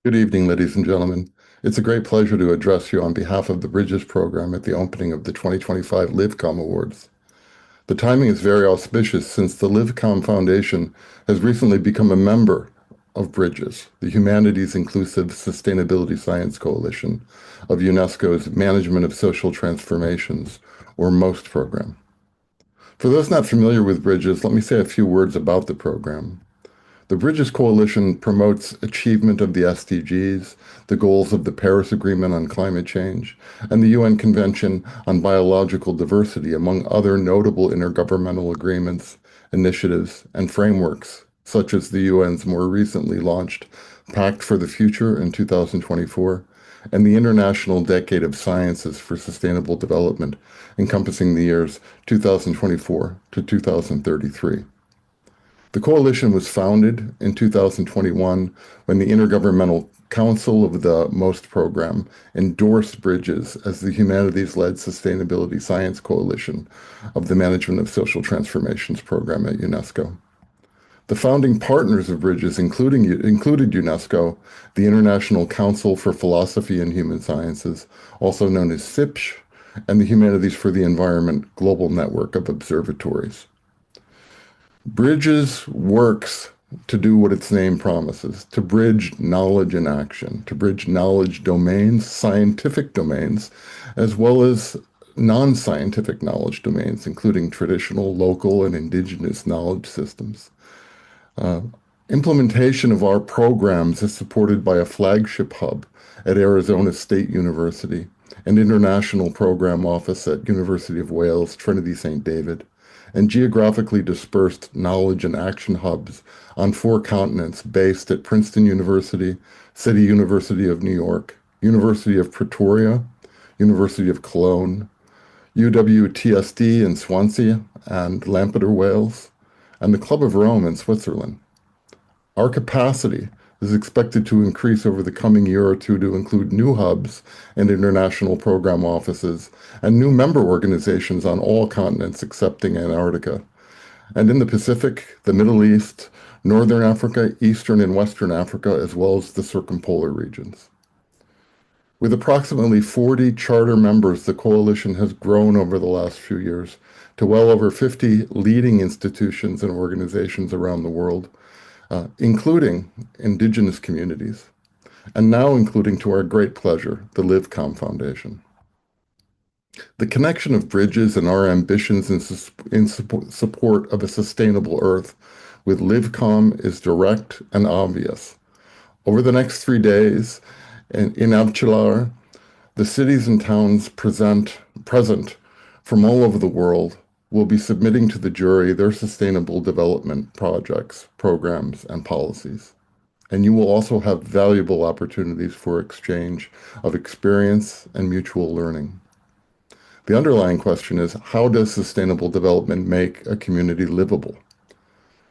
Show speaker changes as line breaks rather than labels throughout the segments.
Good evening, ladies and gentlemen. It's a great pleasure to address you on behalf of the Bridges program at the opening of the 2025 LivCom Awards. The timing is very auspicious since the LivCom Foundation has recently become a member of Bridges, the Humanities Inclusive Sustainability Science Coalition of UNESCO's Management of Social Transformations, or MOST program. For those not familiar with Bridges, let me say a few words about the program. The Bridges Coalition promotes achievement of the SDGs, the goals of the Paris Agreement on climate change, and the UN Convention on Biological Diversity, among other notable intergovernmental agreements, initiatives, and frameworks, such as the UN's more recently launched Pact for the Future in 2024 and the International Decade of Sciences for Sustainable Development, encompassing the years 2024 to 2033. The coalition was founded in 2021 when the Intergovernmental Council of the MOST program endorsed Bridges as the humanities-led sustainability science coalition of the Management of Social Transformations program at UNESCO. The founding partners of Bridges included UNESCO, the International Council for Philosophy and Human Sciences, also known as CIPSH, and the Humanities for the Environment Global Network of Observatories. Bridges works to do what its name promises, to bridge knowledge and action, to bridge knowledge domains, scientific domains, as well as non-scientific knowledge domains, including traditional, local, and indigenous knowledge systems. Implementation of our programs is supported by a flagship hub at Arizona State University, an international program office at University of Wales, Trinity St. David, and geographically dispersed knowledge and action hubs on 4 continents based at Princeton University, City University of New York, University of Pretoria, University of Cologne, UWTSD in Swansea and Lampeter, Wales, and the Club of Rome in Switzerland. Our capacity is expected to increase over the coming year or two to include new hubs and international program offices and new member organizations on all continents excepting Antarctica, and in the Pacific, the Middle East, Northern Africa, Eastern and Western Africa, as well as the circumpolar regions. With approximately 40 charter members, the coalition has grown over the last few years to well over 50 leading institutions and organizations around the world, including indigenous communities, and now including, to our great pleasure, the LivCom Foundation. The connection of Bridges and our ambitions in support of a sustainable Earth with LivCom is direct and obvious. Over the next 3 days in Avcilar, the cities and towns present from all over the world will be submitting to the jury their sustainable development projects, programs, and policies. And you will also have valuable opportunities for exchange of experience and mutual learning. The underlying question is, how does sustainable development make a community livable?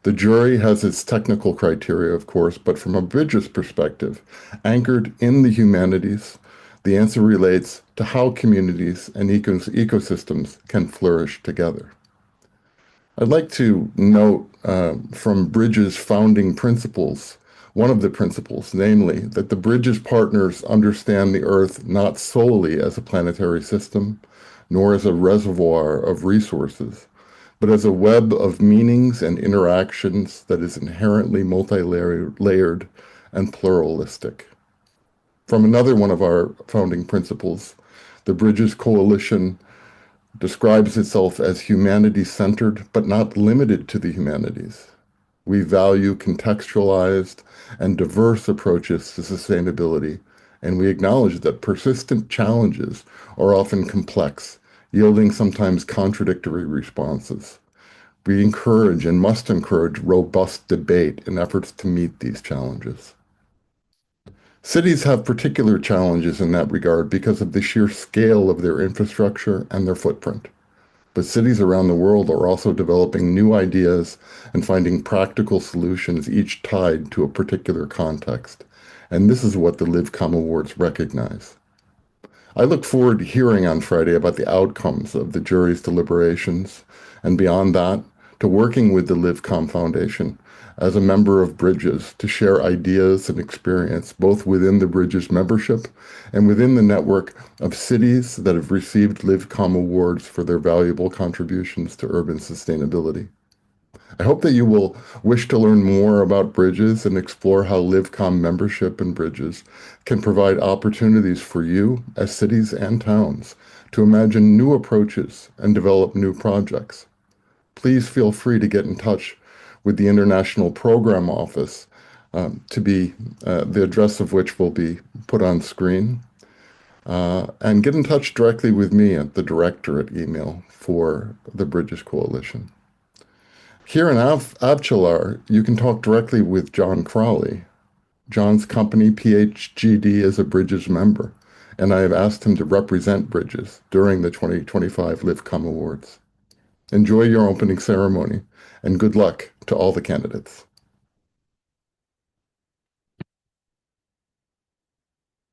The jury has its technical criteria, of course, but from a Bridges perspective, anchored in the humanities, the answer relates to how communities and ecosystems can flourish together. I'd like to note from Bridges' founding principles, one of the principles, namely, that the Bridges partners understand the Earth not solely as a planetary system, nor as a reservoir of resources, but as a web of meanings and interactions that is inherently multi-layered and pluralistic. From another one of our founding principles, the Bridges Coalition describes itself as humanity-centered, but not limited to the humanities. We value contextualized and diverse approaches to sustainability, and we acknowledge that persistent challenges are often complex, yielding sometimes contradictory responses. We encourage and must encourage robust debate in efforts to meet these challenges. Cities have particular challenges in that regard because of the sheer scale of their infrastructure and their footprint. But cities around the world are also developing new ideas and finding practical solutions, each tied to a particular context. And this is what the LivCom Awards recognize. I look forward to hearing on Friday about the outcomes of the jury's deliberations, and beyond that, to working with the LivCom Foundation as a member of Bridges to share ideas and experience both within the Bridges membership and within the network of cities that have received LivCom Awards for their valuable contributions to urban sustainability. I hope that you will wish to learn more about Bridges and explore how LivCom membership and Bridges can provide opportunities for you as cities and towns to imagine new approaches and develop new projects. Please feel free to get in touch with the International Program Office the address of which will be put on screen, and get in touch directly with me at the directorate email for the Bridges Coalition. Here in Avcilar, you can talk directly with John Crawley. John's company, PhGD, is a Bridges member, and I have asked him to represent Bridges during the 2025 LivCom Awards. Enjoy your opening ceremony, and good luck to all the candidates.